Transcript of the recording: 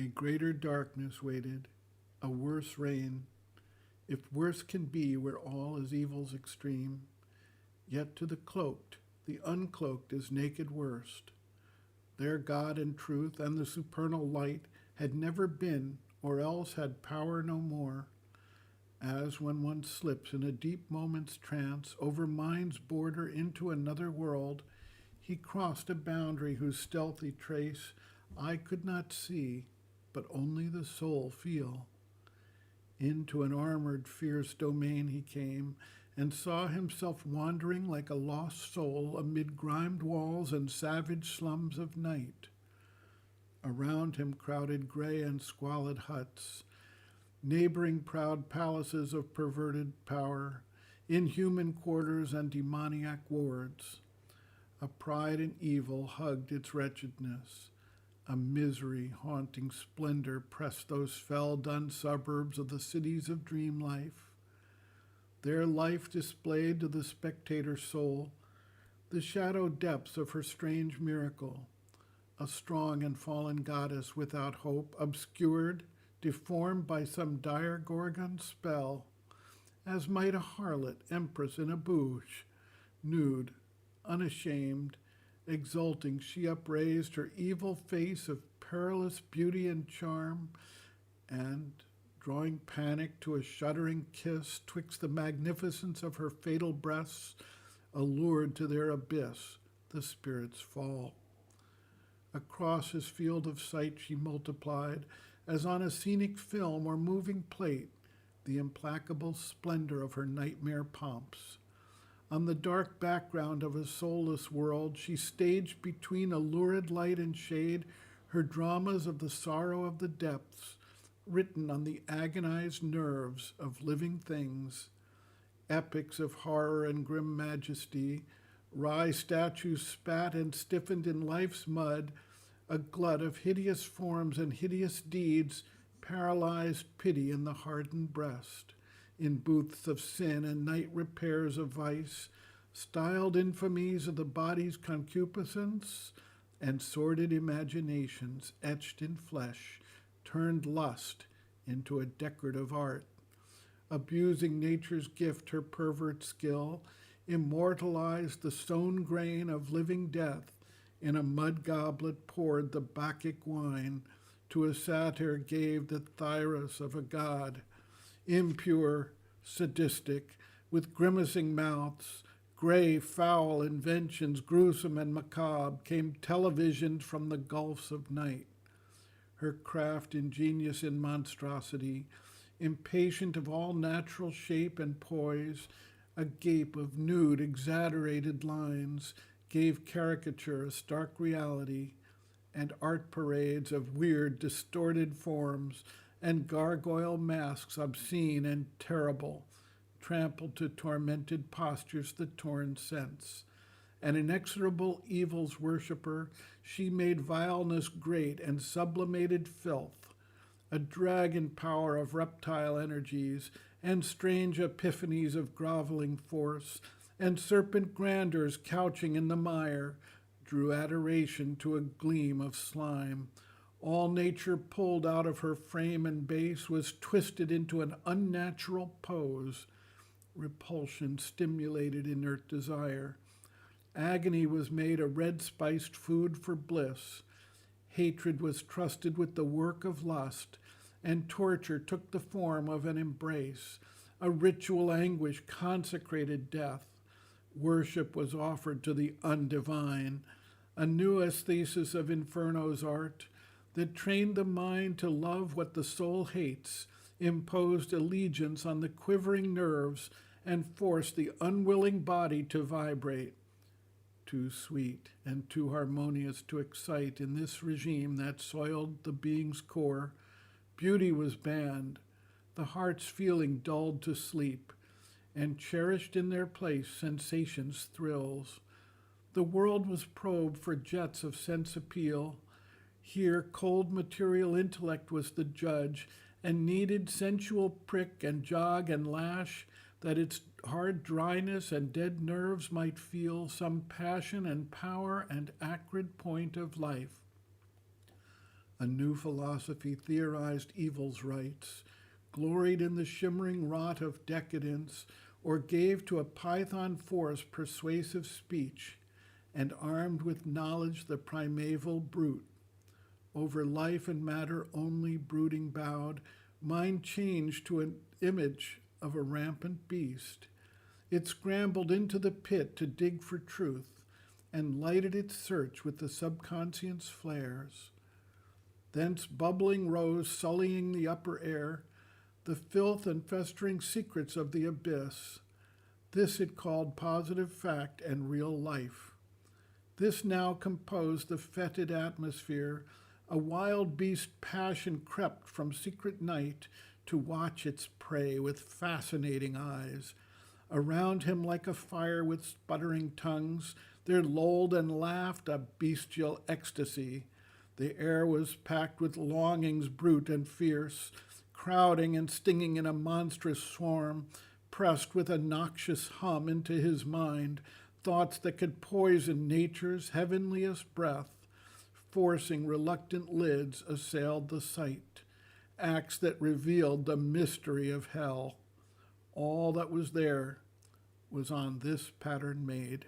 A greater darkness waited, a worse reign, if worse can be where all is evil's extreme. Yet to the cloaked, the uncloaked is naked worst. Their God and truth and the supernal light had never been, or else had power no more. As when one slips in a deep moment's trance over mind's border into another world, he crossed a boundary whose stealthy trace I could not see, but only the soul feel. Into an armored, fierce domain he came, and saw himself wandering like a lost soul amid grimed walls and savage slums of night. Around him crowded gray and squalid huts, neighboring proud palaces of perverted power, inhuman quarters and demoniac wards. A pride in evil hugged its wretchedness. A misery haunting splendor pressed those fell-done suburbs of the cities of dream life. Their life displayed to the spectator soul the shadow depths of her strange miracle, a strong and fallen goddess without hope, obscured, deformed by some dire Gorgon spell, as might a harlot empress in a bouge, nude, unashamed, exulting, she upraised her evil face of perilous beauty and charm, and, drawing panic to a shuddering kiss twixt the magnificence of her fatal breasts, allured to their abyss the spirit's fall. Across his field of sight she multiplied, as on a scenic film or moving plate, the implacable splendor of her nightmare pomps. On the dark background of a soulless world, she staged between a lurid light and shade her dramas of the sorrow of the depths, written on the agonized nerves of living things. Epics of horror and grim majesty, wry statues spat and stiffened in life's mud, a glut of hideous forms and hideous deeds paralyzed pity in the hardened breast. In booths of sin and night repairs of vice, styled infamies of the body's concupiscence, and sordid imaginations etched in flesh, turned lust into a decorative art. Abusing nature's gift, her pervert skill, immortalized the sown grain of living death, in a mud goblet poured the Bacchic wine, to a satyr gave the thyrus of a god. Impure, sadistic, with grimacing mouths, gray, foul inventions, gruesome and macabre, came televisioned from the gulfs of night. Her craft ingenious in monstrosity, impatient of all natural shape and poise, a gape of nude, exaggerated lines, gave caricature a stark reality, and art parades of weird, distorted forms, and gargoyle masks obscene and terrible, trampled to tormented postures the torn sense. An inexorable evil's worshipper, she made vileness great and sublimated filth, a dragon power of reptile energies, and strange epiphanies of groveling force, and serpent grandeurs couching in the mire, drew adoration to a gleam of slime. All nature pulled out of her frame and base was twisted into an unnatural pose. Repulsion stimulated inert desire. Agony was made a red-spiced food for bliss. Hatred was trusted with the work of lust, and torture took the form of an embrace. A ritual anguish consecrated death. Worship was offered to the undivine. A new aesthesis of Inferno's art that trained the mind to love what the soul hates, imposed allegiance on the quivering nerves, and forced the unwilling body to vibrate. Too sweet and too harmonious to excite in this regime that soiled the being's core, beauty was banned, the heart's feeling dulled to sleep, and cherished in their place sensation's thrills. The world was probed for jets of sense appeal. Here cold material intellect was the judge, and needed sensual prick and jog and lash, that its hard dryness and dead nerves might feel some passion and power and acrid point of life. A new philosophy theorized evil's rights, gloried in the shimmering rot of decadence, or gave to a python force persuasive speech, and armed with knowledge the primeval brute. Over life and matter only brooding bowed, mind changed to an image of a rampant beast. It scrambled into the pit to dig for truth, and lighted its search with the subconscient's flares. Thence bubbling rose, sullying the upper air, the filth and festering secrets of the abyss. This it called positive fact and real life. This now composed the fetid atmosphere. A wild beast passion crept from secret night to watch its prey with fascinating eyes. Around him like a fire with sputtering tongues, there lolled and laughed a bestial ecstasy. The air was packed with longings brute and fierce, crowding and stinging in a monstrous swarm, pressed with a noxious hum into his mind, thoughts that could poison nature's heavenliest breath. Forcing reluctant lids assailed the sight, acts that revealed the mystery of hell. All that was there was on this pattern made.